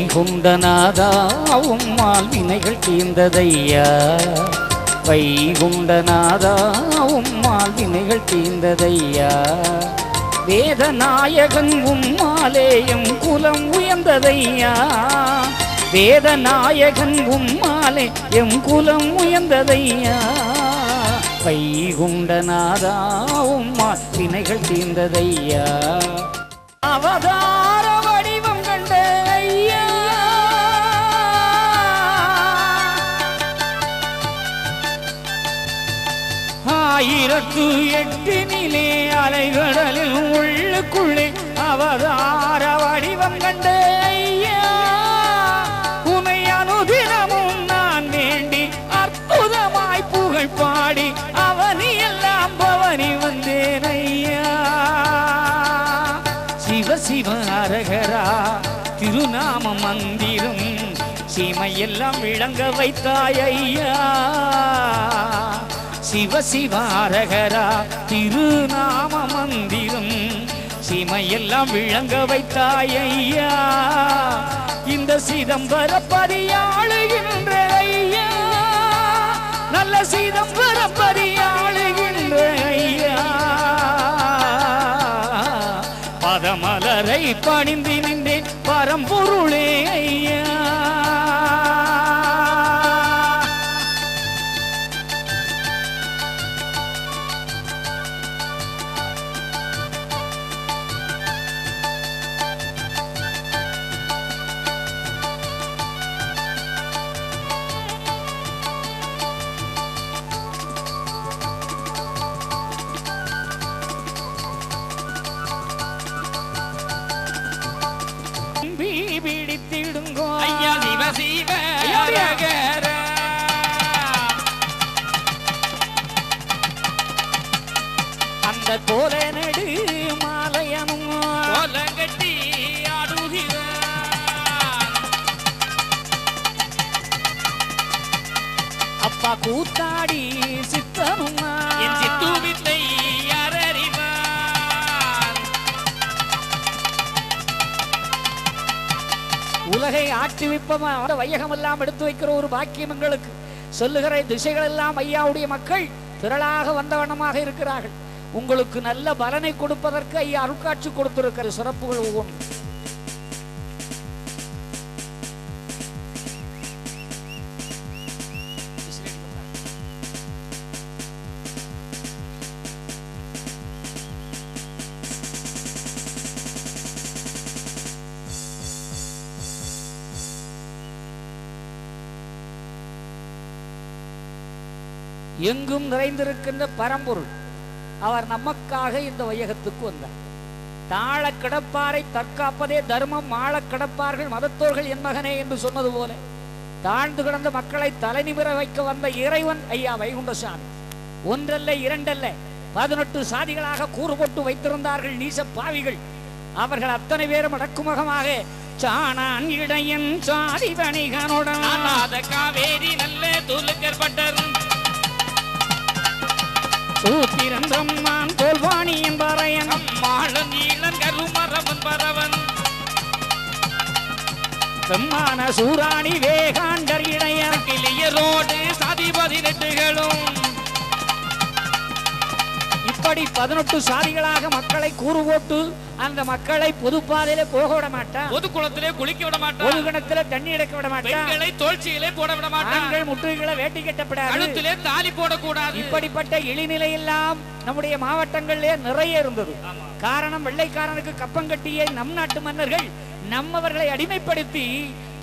வைகுண்டநாதா உம்மால் வினைகள் தீர்ந்ததையா, வைகுண்டநாதா உம்மால் வினைகள் தீர்ந்ததையா. வேதநாயகன் உம்மாலேயும் குலம் உயர்ந்ததையா, வேதநாயகன் உம்மாலே எம் குலம் உயர்ந்ததையா. வைகுண்டநாதா உம்மால் வினைகள் தீர்ந்ததையா. அவதார வடிவம் கண்ட ஐயா, ஆயிரத்து எட்டினிலே அலைகடலில் உள்ளுக்குள்ளே அவதார வடிவம் கண்ட ஐயா. உமை அனுதினமும் நான் வேண்டி அற்புதமாய் புகழ் பாடி அவனி எல்லாம் பவனி வந்தேன் ஐயா. சிவ சிவ அரகரா திருநாம மந்திரம் சீமையெல்லாம் விளங்க வைத்தாய் ஐயா. சிவ சிவ அரகரா திருநாம மந்திரம் சீமையெல்லாம் விளங்க வைத்தாய் ஐயா. இந்த சிதம்பரப்பதியாளுகின்ற ஐயா, நல்ல சிதம்பரப்பதியாளுகின்ற ஐயா. பதமலரை பணிந்து நின்றேன் பரம்பொருளே ஐயா. பிடித்திடுங்கோ ஐயா சிவ சிவ அரகர. அந்த கோல நெடு மாலையனும் கோலங்கட்டி ஆடுகிறார். அப்பா கூத்தாடி சித்தனும் என் சித்து வித்தை உலகை ஆட்டி விப்பமா வையகம் எல்லாம் எடுத்து வைக்கிற ஒரு பாக்கியம் எங்களுக்கு. சொல்லுகிற திசைகள் எல்லாம் ஐயாவுடைய மக்கள் திரளாக வந்தவண்ணமாக இருக்கிறார்கள். உங்களுக்கு நல்ல பலனை கொடுப்பதற்கு ஐயா அருட்காட்சி கொடுத்திருக்கிற சிறப்புகள் ஒவ்வொன்று. எங்கும் நிறைந்திருக்கின்ற பரம்பொருள் அவர் நமக்காக இந்த வையகத்துக்கு வந்தார். தாழ கிடப்பாரை தற்காப்பதே தர்மம், மாள கிடப்பார்கள் மதத்தோர்கள் என் மகனே என்று சொன்னது போல தாழ்ந்து கிடந்த மக்களை தலைநிமிர வைக்க வந்த இறைவன் ஐயா வைகுண்டசாமி. ஒன்றல்ல இரண்டல்ல 18 சாதிகளாக கூறு போட்டு வைத்திருந்தார்கள் நீச பாவிகள். அவர்கள் அத்தனை பேரும் அடக்குமுகமாக சாணான் இடையன் சாதி வணிகனுடன் காவேரி நல்ல துலுக்கற்பட்டரும் சூத்திரன் பிரம்மான் தோல்வாணி என்பறையன் அம்மாளன் ஈழன் கருமரவன் பரவன் பிரம்மான சூராணி வேகாண்டர் இடையன் கிளியரோடு சாதி 18களும் இப்படி 18 சாதிகளாக மக்களை கூறு போட்டு அந்த மக்களை பொது பாதையில போக விட மாட்டான், பொது குளத்திலே குளிக்க விட மாட்டான், பொது கிணத்துல தண்ணி எடுக்க விட மாட்டான், பெண்களை தோழ்ச்சியிலே போட விட மாட்டான், ஆண்கள் முற்றுகைகளை வேட்டி கட்டப்படாது, கழுத்திலே தாலி போடக்கூடாது. இப்படிப்பட்ட இழிநிலை எல்லாம் நம்முடைய மாவட்டங்களிலே நிறைய இருந்தது. காரணம் வெள்ளைக்காரனுக்கு கப்பங்கட்டிய நம் நாட்டு மன்னர்கள் நம்மவர்களை அடிமைப்படுத்தி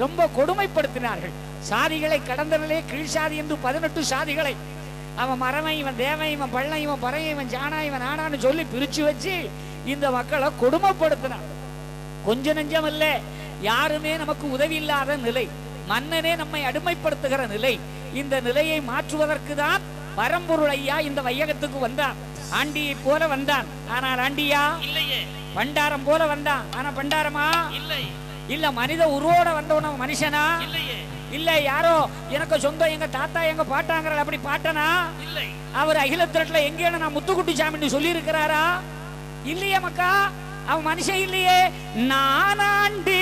ரொம்ப கொடுமைப்படுத்தினார்கள். சாதிகளை கடந்தவர்களே கீழ் சாதி என்று 18 சாதிகளை அவன் மரவன் இவன் தேவன் இவன் பள்ளம் இவன் பறையன் இவன் ஜானா இவன் ஆனான்னு சொல்லி பிரிச்சு வச்சு இந்த மக்களை கொடுமைப்படுத்தினான். கொஞ்ச நெஞ்சம் இல்ல, யாருமே நமக்கு உதவி இல்லாத நிலை, மன்னனே நம்மை அடிமைப்படுத்துகிற நிலை. இந்த நிலையை மாற்றுவதற்கு தான் பரம்பொருள் ஐயா இந்த வையகத்துக்கு வந்தான். ஆண்டியை போல வந்தான், ஆனால் ஆண்டியா இல்லையே. பண்டாரம் போல வந்தான், ஆனா பண்டாரமா இல்லை. இல்ல மனித உருவோட வந்தவன மனுஷனா இல்லையே. இல்ல யாரோ எனக்கு சொந்தம் எங்க தாத்தா எங்க பாட்டாங்கிற அப்படி பாட்டனா இல்லை. அவர் அகில திரட்டுல எங்கேன்னு நான் முத்துக்குட்டி சாமின்னு சொல்லி இருக்கிறாரா இல்லையா மக்கா? அவன் மனுஷன் இல்லையே. நானாண்டி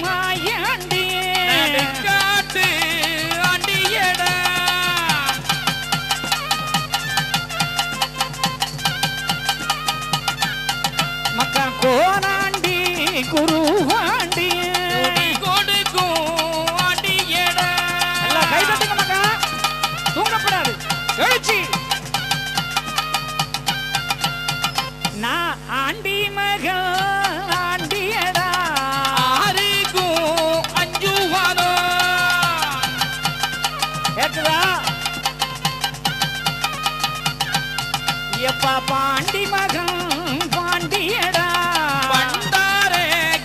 மாயாண்டி காட்டு ஆண்டியடா மக்கா கோனாண்டி குருவாண்டி கொடுக்கும் ஆண்டியடா. எல்லாம் கை தட்டுங்க மக்கா, தூங்கப்படாது எழுச்சி. நான் ஆண்டி மகள் ஆண்டியடா ஆறுக்கும் அஞ்சுவானோ ஏற்றுதா எப்பா பாண்டி மகன் பாண்டியடா பண்டார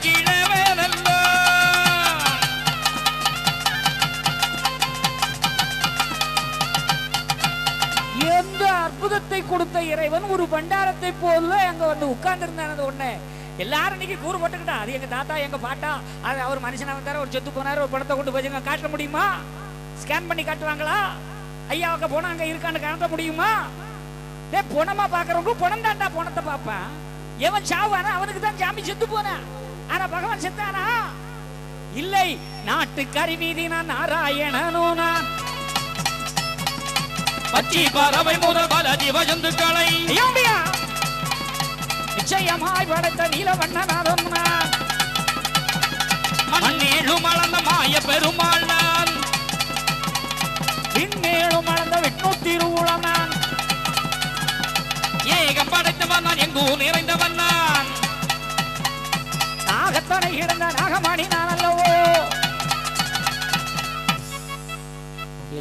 கிழவனல்லோ. எந்த அற்புதத்தை கொடுத்த இறைவன் ஒரு பண்டாரத்தை போல அங்க வந்து உட்கார்ந்து இருந்தானது ஒண்ணு. எல்லாரும் இன்னைக்கு கூறு போட்டுக்கிட்டா அது எங்க தாத்தா எங்க பாட்டா, அது அவர் மனுஷனா வந்தாரு, ஒரு செத்து போனாரு, ஒரு பணத்தை கொண்டு போய் காட்ட முடியுமா? ஸ்கேன் பண்ணி காட்டுவாங்களா? ஐயாவுக்கு போனா அங்க இருக்கான்னு காட்ட முடியுமா? பொணமா பாக்குறவங்க பொணம் தாண்டா பொணத்தை பாப்பான். எவன் சாவானா அவனுக்கு தான் சாமி செத்து போனா, ஆனா பகவான் செத்தானா இல்லை. நாட்டு கரிவீதி நான் நாராயணனோ நான் பச்சி பறவை முதல் பல ஜீவஜந்துக்களை நிச்சயமாய் படைத்த நீலவண்ணனாரும் நான் மண்ணேழும் அளந்த மாய பெருமாள் நான் விண்ணேழும் அளந்த விஷ்ணு திருவுளம் நான் ஏகம் படைத்தவன் நான் எங்கூர் நிறைந்தவன் நான் நாகத்தனை இழந்த நாகமணி நான் அல்லவோ.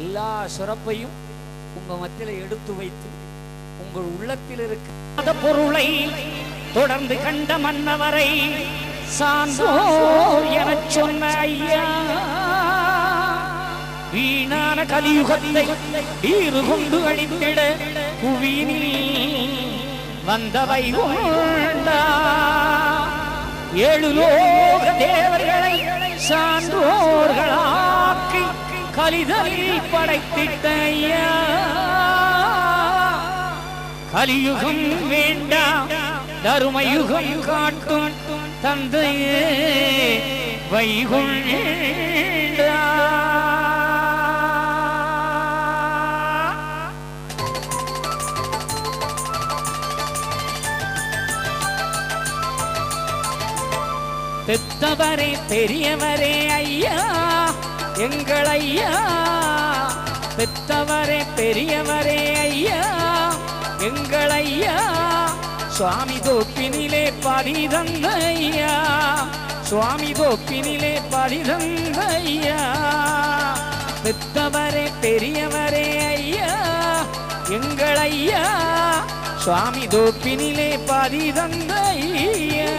எல்லா சிறப்பையும் உங்க மத்தியில எடுத்து வைத்து உங்கள் உள்ளத்தில் இருக்க பொருளை தொடர்ந்து கண்ட மன்னவரை சான்றோர் எனச் சொன்ன ஐயா. வீணான கலியுகத்தை ஈறு கொண்டு அழித்திட புவியினில் வந்தவை உண்டா. ஏழு லோக தேவர்களை சான்றோர்களாக்கி கலிதலில் படைத்திட்ட ஐயா. கலியுகம் வேண்டாம் தருமயுகம் காட்டும் தந்தையே வைகுண்டா. பெத்தவரே பெரியவரே ஐயா எங்கள் ஐயா. பெத்தவரே பெரியவரே ஐயா எங்கள் ஐயா. சுவாமி தோப்பினிலே பதிதந்த ஐயா, சுவாமி தோப்பினிலே பதிதந்த ஐயா. பெத்தவரே பெரியவரே ஐயா எங்கள் ஐயா. சுவாமி தோப்பினிலே பதிதந்த ஐயா.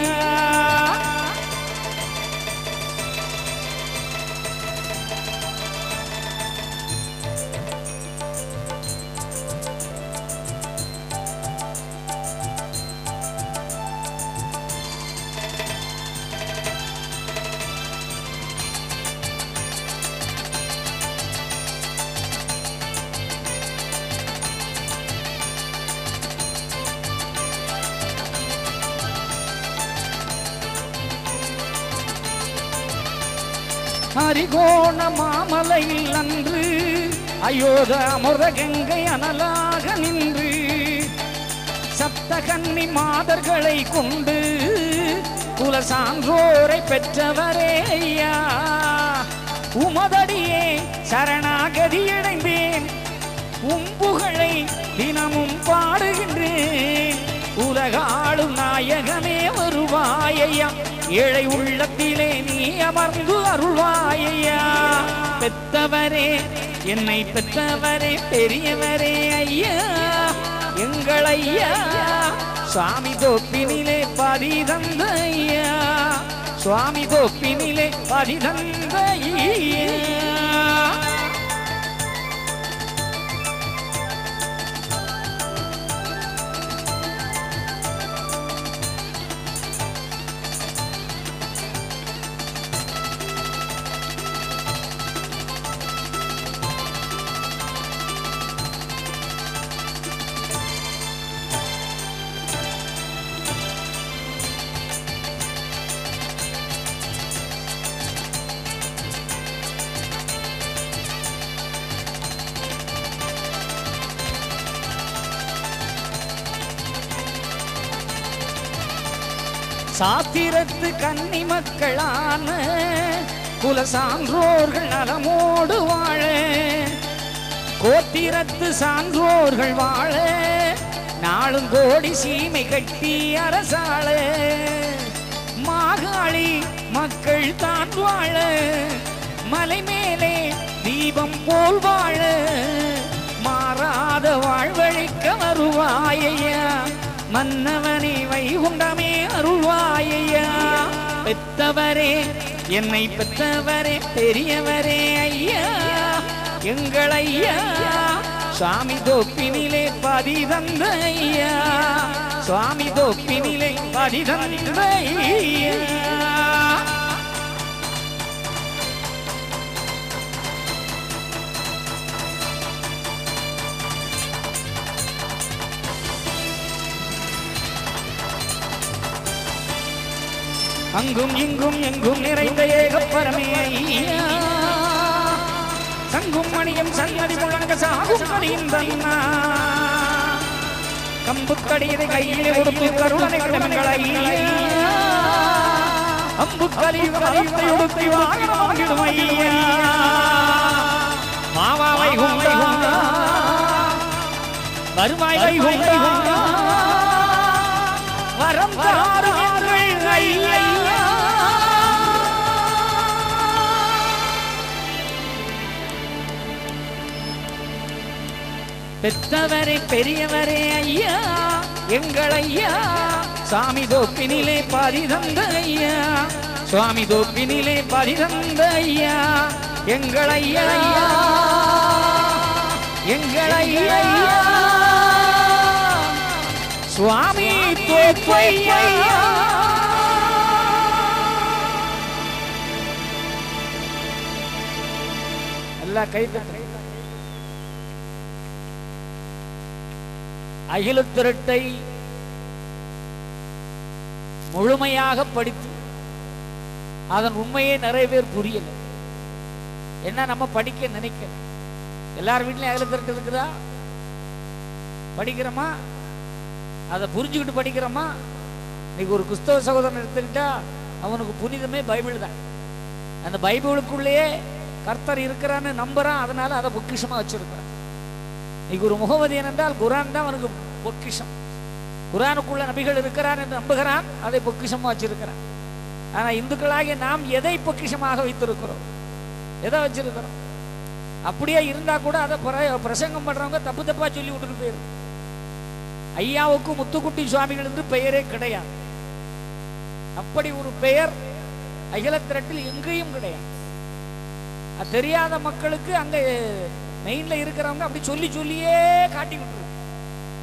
ஹரிகோண மாமலையில் அன்று அயோத அமுத கங்கை அனலாக நின்று சப்தகன்னி மாதர்களை கொண்டு குல சான்றோரை பெற்றவரே ஐயா. உமதடியே சரணாகதி அடைந்தேன், உம்புகளை தினமும் பாடுகின்றேன். உலகாளும் நாயகமே வருவாயையா, ஏழை உள்ளத்திலே நீ அமர்ந்து அருள்வாயையா. பெத்தவரே என்னை பெத்தவரே பெரியவரே ஐயா எங்கள் ஐயா. சுவாமி தோப்பினிலே பதிதந்த ஐயா, சுவாமி தோப்பினிலே பதிதந்த ஐயா. சாத்திரத்து கன்னி மக்களான குல சான்றோர்கள் நலமோடு வாழ, கோத்திரத்து சான்றோர்கள் வாழ, நாளும் கோடி சீமை கட்டி அரசாள, மாகாளி மக்கள் தான் வாழ, மலை மேலே தீபம் போல் வாழ, மாறாத வாழ்வழிக்க வருவாயையா, மன்னவனே வைகுண்டமே அருள்வாயையா. பெத்தவரே என்னை பெத்தவரே பெரியவரே ஐயா, எங்கள் ஐயா சுவாமி தோப்பினிலே பதி தந்த ஐயா, சுவாமி தோப்பினிலே பதி தந்த ஐயா. அங்கும் இங்கும் எங்கும் நிறைந்த ஏகப்பரமே ஐயா, சங்கும் மணியும் சன்னதி முழங்க சாகும் கனியும் தன்னா, கம்பு கடியதை கையிலே கொடுத்து கருணை கடமைகள் ஐயா, அம்பு கலியுகத்தை உடுத்தி வாங்கிடும் ஐயா, மாவா வைகுண்டா வருவாய் வைகுண்டா வரம் தாரும் எங்கள் ஐயா. பெத்தவரே பெரியவரே ஐயா, எங்கள் ஐயா சுவாமி தோப்பினிலே பதி தந்த ஐயா, சுவாமி தோப்பினிலே பதி தந்த ஐயா, எங்கள் ஐயா எங்கள் ஐயா சுவாமி தோப்பையா. எல்லா கைத்தட்ட அகிலத்திரட்டை முழுமையாக படித்து அதன் உண்மையே நிறைய பேர் புரியல. என்ன நம்ம படிக்க நினைக்கல. எல்லார் வீட்லயும் அகிலத்திரட்டு இருக்குதா? படிக்கிறோமா? அதை புரிஞ்சுக்கிட்டு படிக்கிறோமா? இன்னைக்கு ஒரு கிறிஸ்தவ சகோதரன் எடுத்துக்கிட்டா அவனுக்கு புனிதமே பைபிள் தான். அந்த பைபிளுக்குள்ளேயே கர்த்தர் இருக்கிறான்னு நம்புறான். அதனால அதை பொக்கிஷமா வச்சிருக்கிறான். இன்னைக்கு ஒரு முகமதியன் என்றால் குரான் தான் அவனுக்கு பொக்கிஷம். குரானுக்குள்ள நபிகள் இருக்கிறான் என்று நம்புகிறான். அதை பொக்கிஷமா வச்சிருக்கிறான். ஆனா இந்துக்களாகிய நாம் எதை பொக்கிஷமாக வைத்திருக்கிறோம்? எதை வச்சிருக்கிறோம்? அப்படியே இருந்தா கூட அதை பிரசங்கம் பண்றவங்க தப்பு தப்பா சொல்லி விட்டுட்டு போயிரு. ஐயாவுக்கு முத்துக்குட்டி சுவாமிகள் என்று பெயரே கிடையாது. அப்படி ஒரு பெயர் அகிலத்திரட்டில் எங்கேயும் கிடையாது. அது தெரியாத மக்களுக்கு அங்க மெயின்ல இருக்கிறவங்க அப்படி சொல்லி சொல்லியே காட்டி விட்டுரு.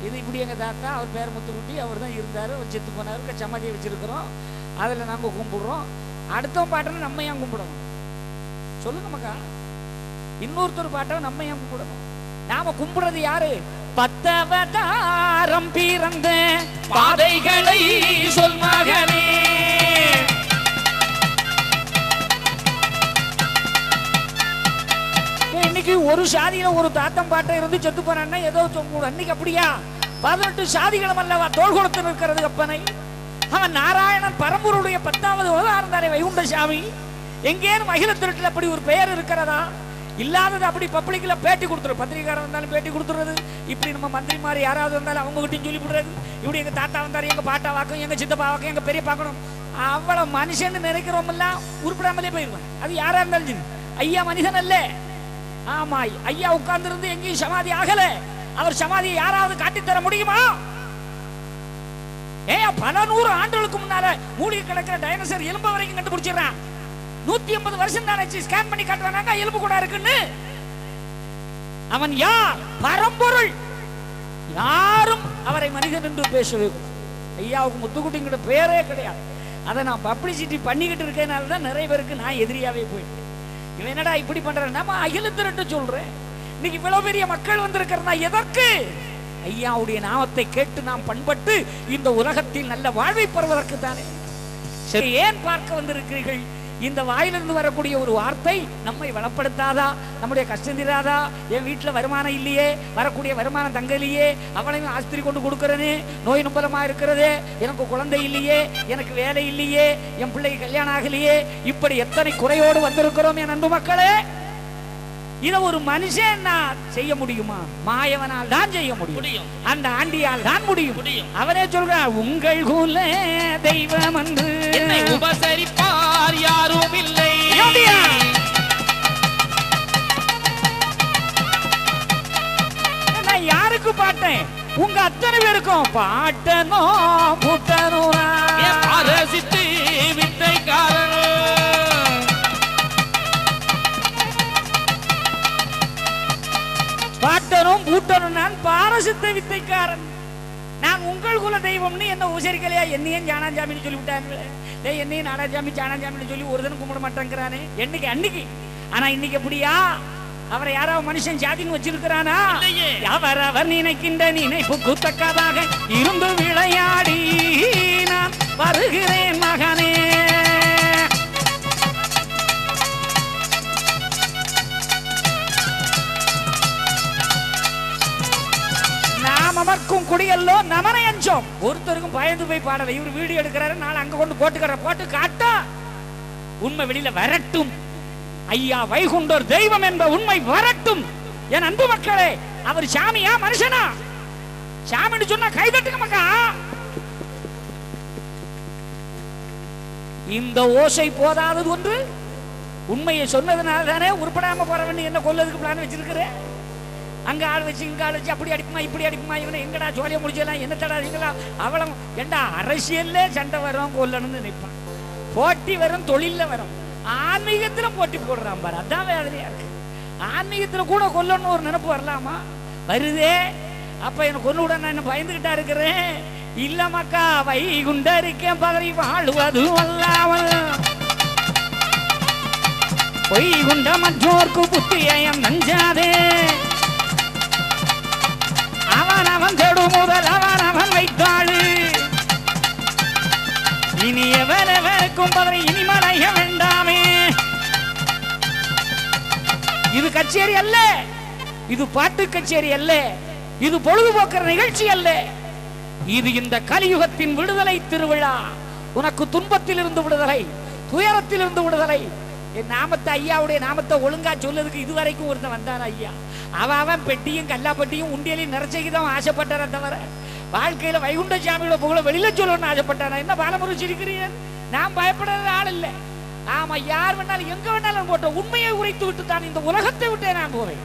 இது இப்படி எங்க தாத்தா, அவர் பேர் முத்துக்குட்டி, அவர் தான் இருந்தாரு, அவர் செத்து போனாரு, சமாதியை வச்சிருக்கிறோம், அதுல நாங்க கும்பிடுறோம். அடுத்தவன் பாட்டை நம்ம ஏன் கும்பிடணும்? சொல்லுங்க மக்கா. இன்னொருத்தர் பாட்டை நம்ம ஏன் கும்பிடணும்? நாம கும்பிடுறது யாரு? பத்தவதாரம் பிறந்த பாதைகளை சொல் மகனே. இன்னைக்கு ஒரு சாதியில ஒரு தாத்தம் பாட்டை இருந்து செத்து போறான்னா ஏதோ அன்னைக்கு அப்படியா? 18 சாதிகளும் அல்லவா தோல் கொடுத்து நிற்கிறது கப்பனை. அவன் நாராயணன் பரம்பூருடைய 10வது அவதாரம் தானே வைகுண்ட சாமி. எங்கேயும் அகிலத்திரட்டில் அப்படி ஒரு பெயர் இருக்கிறதா? இல்லாதது அப்படி பப்ளிக்ல பேட்டி கொடுத்துரு. பத்திரிகாரம் வந்தாலும் பேட்டி கொடுத்துறது. இப்படி நம்ம மந்திரி மாதிரி யாராவது வந்தாலும் அவங்க கிட்டையும் சொல்லி விடுறது. இப்படி எங்க தாத்தா வந்தாரு, எங்க பாட்டா வாக்கும், எங்க சித்தப்பா வாக்கும், எங்க பெரிய பார்க்கணும். அவ்வளவு மனுஷன் நினைக்கிறோம் எல்லாம் உருப்படாமலே போயிருவான். அது யாரா இருந்தாலும் சரி. ஐயா மனிதன் அல்ல. ஆமா, ஐயா உட்கார்ந்து இருந்து எங்கேயும் சமாதி ஆகல. அவர் சமாதியை யாராவது காட்டித்தர முடியுமா? பல 100 ஆண்டுகளுக்கு முன்னால மூலிகை கிடக்கிற டைனோசர் எலும்பு வரைக்கும் கண்டுபிடிச்சிடறான். 150 வருஷம் தான் ஸ்கேன் பண்ணி காட்டுறாங்க எலும்பு கூட இருக்குன்னு. அவன் யார்? பரம்பொருள். யாரும் அவரை மனிதன் என்று பேசவே கூடாது. ஐயாவுக்கு முத்துக்குட்டிங்கிற பேரே கிடையாது. அதை நான் பப்ளிசிட்டி பண்ணிக்கிட்டு இருக்கனால தான் நிறைய பேருக்கு நான் எதிரியாவே போயிட்டேன். இவன் என்னடா இப்படி பண்றேன்? நம்ம அகிலத்திரட்டு சொல்றேன். இன்னைக்கு இவ்வளவு பெரிய மக்கள் வந்திருக்கிறதா எதற்கு? ஐயாவுடைய நாமத்தை கேட்டு நாம் பண்பட்டு இந்த உலகத்தில் நல்ல வாழ்வை பெறுவதற்கு தானே. சரி, ஏன் பார்க்க வந்திருக்கிறீர்கள்? இந்த வாயிலிருந்து வரக்கூடிய ஒரு வார்த்தை நம்மை வளப்படுத்தாதா? நம்முடைய கஷ்டம் தீராதா? என் வீட்டில் வருமானம் இல்லையே, வரக்கூடிய வருமானம் தங்கலையே, அவளையும் ஆஸ்பத்திரி கொண்டு கொடுக்கறனே, நோய் நம்பலமா இருக்கிறதே, எனக்கு குழந்தை இல்லையே, எனக்கு வேலை இல்லையே, என் பிள்ளைக்கு கல்யாணம் ஆகலையே, இப்படி எத்தனை குறையோடு வந்திருக்கிறோம் என் அன்பு மக்களே. இத ஒரு மனுஷன் செய்ய முடியுமா? மாயவனால் தான் செய்ய முடியும், அந்த ஆண்டியால் தான் முடியும். அவரே சொல்றார், உங்கள் குல தெய்வம் என்று என்னை உபசரிப்பார் யாரும் இல்லை. நான் யாருக்கு பாட்டேன்? உங்க அத்தனை பேருக்கும் பாட்டனோ புட்டனோ அரசித்து வித்தைக்காரன். பாட்டனும் பூட்டனும் நான் பாரசித்த வித்தைக்காரன். நான் உங்கள் குல தெய்வம்னு என்ன உசரிக்கலையா? என்னையும் ஜானாஞ்சாமின்னு சொல்லிவிட்டாங்களே. என்னையும் நாடாஜாமி ஜானாஞ்சாமின்னு சொல்லி ஒரு தினம் கும்பிட மாட்டேங்கிறானே. என்னைக்கு அன்னைக்கு. ஆனா இன்னைக்கு எப்படியா? அவரை யாராவது மனுஷன் ஜாதின்னு வச்சிருக்கிறானா? அவர் அவர் நினைக்கின்ற நினைப்புக்கு தக்கதாக இருந்து விளையாடி நான் வருகிறேன் மகனே. நமக்கும் குடியல்லோ நமனை அஞ்சோம். ஒருத்தருக்கும் பயந்து போய் பாடல. இவர் வீடியோ எடுக்கிறாரு, நாளை அங்க கொண்டு போட்டு காட்டா உண்மை வெளியில வரட்டும். ஐயா வைகுண்டர் தெய்வம் என்ற உண்மை வரட்டும். என் அன்பு மக்களே, அவர் சாமியா மனுஷனா? சாமின்னு சொன்னா கைதட்டுங்க மக்கா. இந்த ஓசை போதாதது ஒன்று. உண்மையை சொன்னதுனால தானே உருப்படாம போற வேண்டிய என்ன கொல்லதுக்கு பிளான் வச்சிருக்கிறேன். அங்க ஆள் வச்சு இங்க ஆள் வச்சு அப்படி அடிப்புமா இப்படி அடிப்புமா, இவனை எங்கடா ஜோலியா முடிச்சலாம், என்ன தடாதீங்களா அவளம் ஏண்டா? அரசியல்ல சண்டை வரும், கொல்லணும்னு நினைப்பான். போட்டி வரும், தொழில வரும், ஆன்மீகத்துல போட்டி போடுறான் பாரு. அதான் வேதனையா இருக்கு. ஆன்மீகத்துல கூட கொல்லணும்னு ஒரு நினைப்பு வரலாமா? வருதே. அப்ப எனக்கு கொண்டு விட நான் என்ன பயந்துகிட்டா இருக்கிறேன்? இல்ல மக்கா, வைகுண்ட இருக்கேன் பதறி வாழ்வது வல்லாமல் வைகுண்ட மற்றோர்க்கு புத்தியம் நஞ்சாதே. அவன் தேடு முதல் அவன் வைத்தாள். இனி எவருக்கும் பதறி இனி மறைய வேண்டாமே. இது கச்சேரி அல்ல, இது பாட்டு கச்சேரி அல்ல, இது பொழுதுபோக்குற நிகழ்ச்சி அல்ல. இது இந்த கலியுகத்தின் விடுதலை திருவிழா. உனக்கு துன்பத்தில் இருந்து விடுதலை, துயரத்தில் இருந்து விடுதலை. என் நாமத்தை, ஐயாவுடைய நாமத்தை ஒழுங்கா சொல்லதுக்கு இதுவரைக்கும் ஒருத்தன் வந்தான் ஐயா. அவன் பெட்டியும் கல்லாப்பட்டியும் உண்டியலையும் நிறைச்சைக்குதான் ஆசைப்பட்டார தவிர வாழ்க்கையில வைகுண்ட சாமியோட புகழ வெளியில சொல்லணும்னு ஆசைப்பட்டானா? என்ன பாலமுறை இருக்கிறீர்கள்? நான் பயப்படுறது ஆள் இல்லை. ஆமா, யார் வேணாலும் எங்க வேணாலும் போட்ட உண்மையை உரைத்து விட்டு தான் இந்த உலகத்தை விட்டே நான் போவேன்.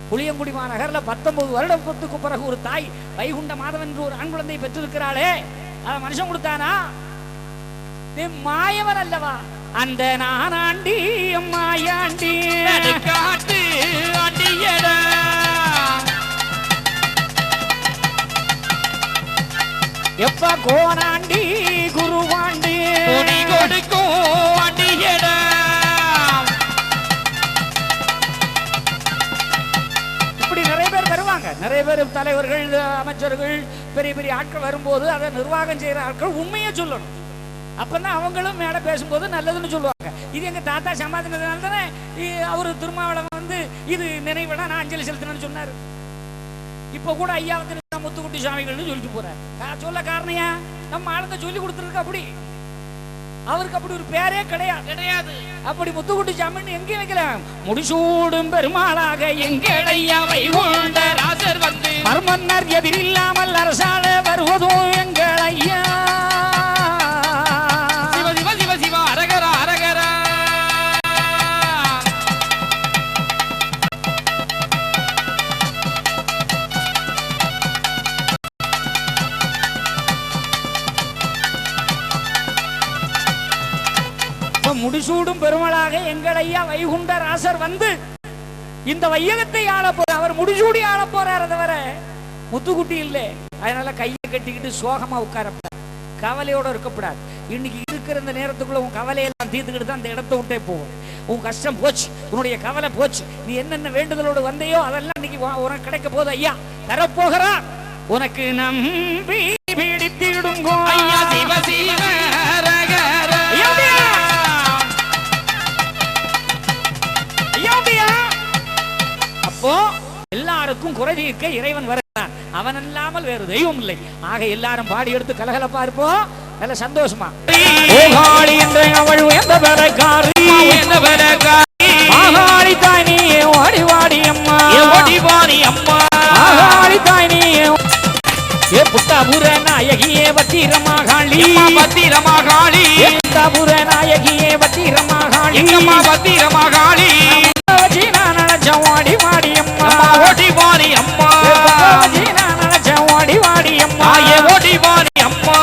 புளியங்குடி மாநகர்ல 19 வருடத்துக்கு பிறகு ஒரு தாய் வைகுண்ட மாதவன் என்று ஒரு ஆண் குழந்தை பெற்றிருக்கிறாளே, அத மனுஷன் கொடுத்தானா? மாயவன் அல்லவா? அந்த நானாண்டி மாயாண்டி காட்டு அண்டியடா, எப்ப கோனாண்டி குருவாண்டி கொடி கொடுக்கும் அண்டியடா. இப்படி நிறைய பேர் வருவாங்க. நிறைய பேர் தலைவர்கள், அமைச்சர்கள், பெரிய பெரிய ஆட்கள் வரும்போது அதை நிர்வாகம் செய்யற ஆட்கள் உண்மையை சொல்லணும். அப்பதான் அவங்களும் மேல பேசும்போது நல்லதுன்னு சொல்லுவாங்க. இது எங்க தாத்தா சமாதினதுனால தானே அவரு திருமாவளவன் வந்து இது நினைவிட நான் அஞ்சலி செலுத்தினு சொன்னாரு. இப்ப கூட ஐயா வந்து முத்துக்குட்டி சாமிகள்னு சொல்லிட்டு போறாரு. சொல்ல காரணம் நம்ம ஆளுங்க சொல்லி கொடுத்துருக்கு. அப்படி அவருக்கு அப்படி ஒரு பேரே கிடையாது. அப்படி முத்துக்குட்டி சாமின்னு எங்க வைக்கலாம்? முடிசூடும் பெருமாளாக எங்கள் ஐயா வைகுண்ட ராசர் வந்து மர்மன்னர் எதிரில்லாமல் அரசால வருவதோ எங்கள் ஐயா. முடிசூடும் பெருமளாக எங்கள் ஐயா வைகுண்ட ராசர் வந்து இந்த வையகத்தை ஆள போற. அவர் முடிசூடி ஆள போறாரு தவிர முத்துக்குட்டி இல்லை. அதனால கையை கட்டிக்கிட்டு சோகமா உட்காரப்படாது, கவலையோட இருக்கக்கூடாது. இன்னைக்கு இருக்கிற இந்த நேரத்துக்குள்ள உன் கவலையெல்லாம் தீர்த்துக்கிட்டு தான் அந்த இடத்த விட்டே போவோம். உன் கஷ்டம் போச்சு, உன்னுடைய கவலை போச்சு. நீ என்னென்ன வேண்டுதலோடு வந்தையோ அதெல்லாம் இன்னைக்கு உனக்கு கிடைக்க போது ஐயா தரப்போகிறா. உனக்கு நம்பி பிடித்திடுங்கோ ஐயா. சிவ சிவ ரகர தீர்க்க இறைவன் வருகிறான். அவன் இல்லாமல் வேறு தெய்வம் இல்லை. ஆக எல்லாரும் பாடி எடுத்து கலகலப்பா இருப்போம், நல்ல சந்தோஷமா. ஓகாளி என்ற அவள் உயர்ந்த வேலைக்காரி, உயர்ந்த வேலைக்காரி, ஆகாளி தாய் நீயே ஓடி வாடி அம்மா, ஓடி வாடி அம்மா, ஆகாளி தாய் நீயே ஏ புத்தாபுர நாயகியே பத்திரமாகாளி, பத்திரமாகாளி, புத்தாபுர நாயகியே பத்திரமாகாளி, எங்கம்மா பத்திரமாகாளி, நான் நினைச்ச ஓடி வாடி அம்மா, ஓடி வாடி அம்மா, நான் நினைச்ச ஓடி வாடி அம்மா, ஓடி வாடி அம்மா.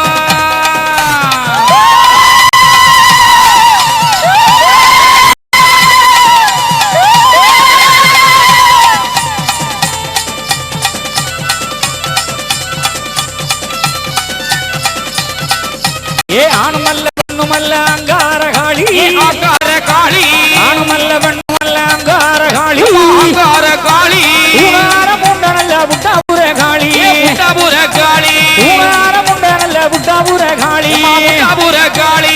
ஏ ஆணுமல்ல பெண்ணுமல்ல அங்காரகாளி, அங்காரகாளி, ஆணுமல்ல பெண்ணுமல்ல அங்காரகாளி, அங்காரகாளி, ஊனாரம் உண்டனல்ல புட்டாபுரகாளி, புட்டாபுரகாளி, ஊனாரம் உண்டனல்ல புட்டாபுரகாளி, புட்டாபுரகாளி.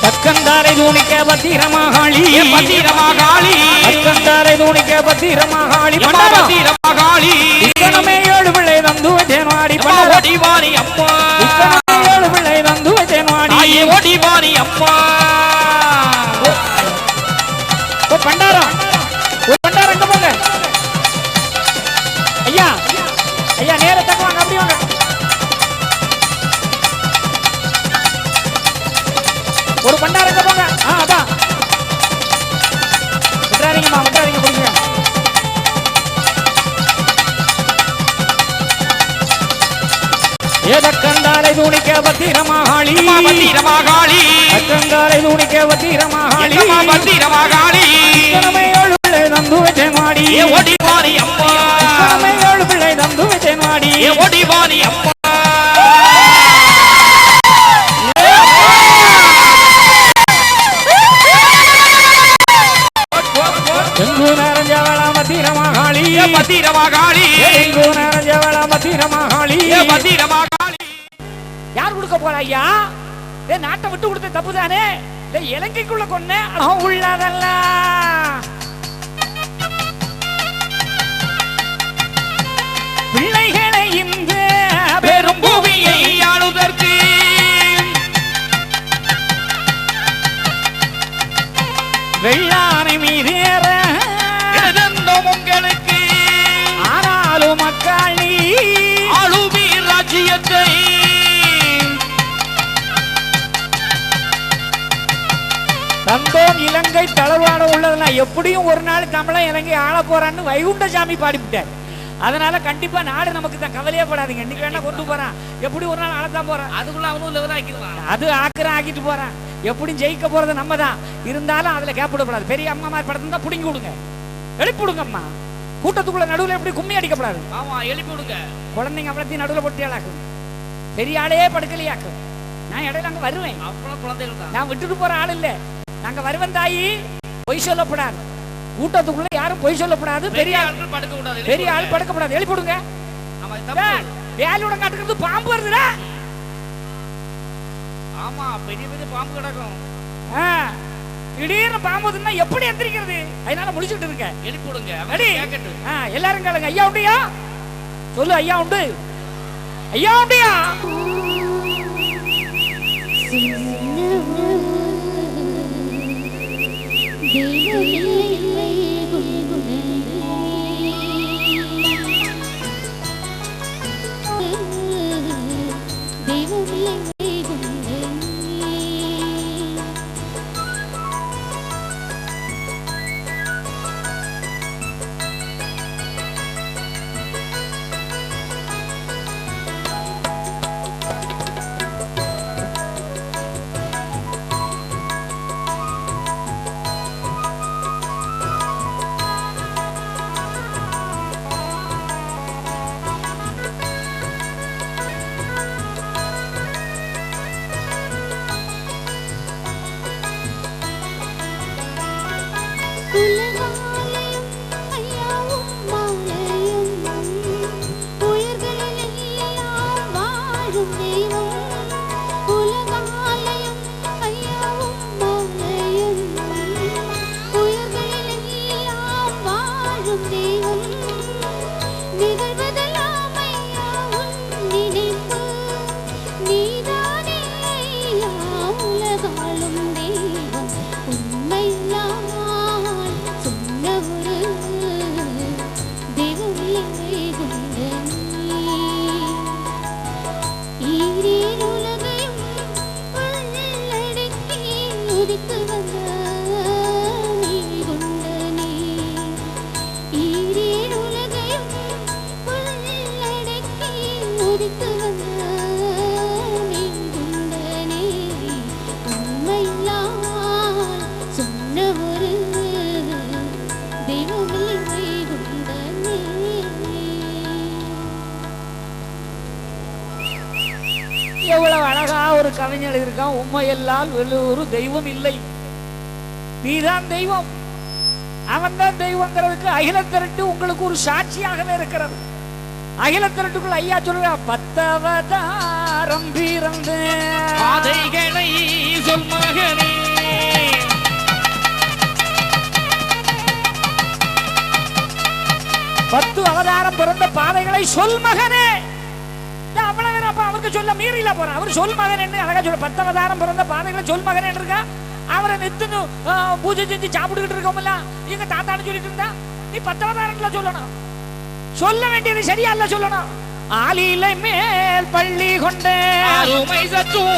அக்கந்தாரை தூணிக்க பத்திரமாகாளி, பத்திரமாகாளி, அக்கந்தாரை தூணிக்க பத்திரமாகாளி, பத்திரமாகாளி, இக்கணமே ஏழு பிள்ளை தந்து வச்சேன்வாடி, ஓடி வாரி அம்மா, இக்கணமே ஏழு பிள்ளை தந்து வச்சேன்வாடி, ஓடி வாரி அம்மா. ஓ பண்டாரம், ஓ பண்டாரம் எங்க போங்க ஐயா, ஐயா நேரத்துக்கு வாங்க, அப்படி வாங்க. ஒரு பண்டாரங்க போங்க. அதான் விட்டுறாதீங்கம்மா, விட்டுறாதீங்க, கொடுங்க. ஏதக்கந்தாரை தூணிக்க பத்திரமாகாளி, பத்திரமாகாளி, அக்கந்தாரை தூணிக்க பத்திரமாகாளி, பத்திரமாகாளி, இக்கணமே ஏழு பிள்ளை தந்து வச்சேன்வாடி, ஓடி வாரி அம்மா, இக்கணமே ஏழு பிள்ளை தந்து வச்சேன்வாடி, ஓடி வாரி அம்மா. பத்திரமாகாளி, பத்திரமாகாளி, பத்திரமாகாளி, பத்திரமாகாளி. யார் கொடுக்க போற ஐயா? நாட்டை விட்டு கொடுத்த தப்பு தானே? இலங்கைக்குள்ள கொன்ன உள்ளதல்ல பிள்ளைகளை இந்த பெரும் பூமியை ஆளுதற்கு வெள்ளானை மீதேற உங்களுக்கு, ஆனாலும் மக்காளி ஆளுமி ராஜ்யத்தை தந்தோம். இலங்கை தளர்வான உள்ளதெல்லாம் எப்படியும் ஒரு நாள் தமிழன் இலங்கை ஆள போறான்னு வைகுண்ட சாமி பாடிவிட்டார். அதனால கண்டிப்பா நாடு நமக்கு தான், கவலையே படாதீங்க. இன்னைக்கு வேணா கொண்டு போறான், எப்படி ஒரு நாள் ஆளத்தான் போறான், அதுக்குள்ள அவனும் லெவல் ஆக்கிடுவான், அது ஆக்கிட்டு போறான். எப்படியும் ஜெயிக்க போறது நம்ம தான். இருந்தாலும் அதுல கேப்பிடக்கூடாது. பெரிய அம்மா மாதிரி படத்தை தான் பிடிங்கி விடுங்க, எழுப்பி விடுங்க. அம்மா கூட்டத்துக்குள்ள நடுவில் எப்படி கும்மி அடிக்கப்படாது. ஆமா, எழுப்பி விடுங்க. குழந்தைங்க அவ்வளோத்தையும் நடுவில் பொட்டியாளாக்கும், பெரிய ஆளே படுக்கலையாக்கும். நான் இடையில அங்க வருவேன், அவ்வளவு குழந்தைகள் தான். நான் விட்டுட்டு போற ஆள் இல்ல, நாங்க வருவேன் தாயி. பொய் சொல்லப்படாது, கூட்டத்துக்குள்ள யாரும் பொய் சொல்லப்படாது. பெரிய ஆள் படுக்க கூடாது, பெரிய ஆள் படுக்கப்படாது. எழுப்பி விடுங்க. வேலையோட காட்டுக்கிறது பாம்பு வருதுடா. ஆமா, பெரிய பெரிய பாம்பு கிடக்கும். திடீர்னு பாம்புன்னா எப்படி எந்திரிக்கிறது? அதனால முடிச்சுட்டு இருக்க. எழுப்பி விடுங்க. எல்லாரும் கேளுங்க. ஐயா உண்டியா? சொல்லு. ஐயா உண்டு, ஐயா உண்டியா? உதித்து வந்த நீகுண்டனே ஈரேழு உலகையும் உள்ளடக்கி உதித்து வந்த நீகுண்டனே அம்மையில்லால் சொன்ன ஒரு தெய்வமில்லை குண்டனே. எவ்வளவு அழகா ஒரு கவிஞர் இருக்கான். உண்மையெல்லாம் ஒரு தெய்வம் இல்லை, நீதான் தெய்வம். அவன் தான் தெய்வங்கிறதுக்கு அகில திரட்டு உங்களுக்கு ஒரு சாட்சியாகவே இருக்கிறது. அகில திரட்டுக்குள் ஐயா சொல்ற 10 அவதாரம் பிறந்த பாதைகளை சொல் மகனே. 10 அவதாரம் பிறந்த பாதைகளை சொல் மகனே. அவருக்கு சொல்ல மீறில போறான். அவர் சொல் மகன் என்ன அழகா சொல்ல. 10 அவதாரம் பிறந்த பாதைகளை சொல் மகன் இருக்கா. அவரை நித்து பூஜை செஞ்சு சாப்பிட்டுக்கிட்டு இருக்கோம்ல, எங்க தாத்தான்னு சொல்லிட்டு இருந்தா நீ 10 அவதாரம்ல சொல்லணும். சொல்ல வேண்டியது சரியா இல்ல சொல்லணும். ஆலிலை மேல் பள்ளி கொண்டே அருமை சத்தும்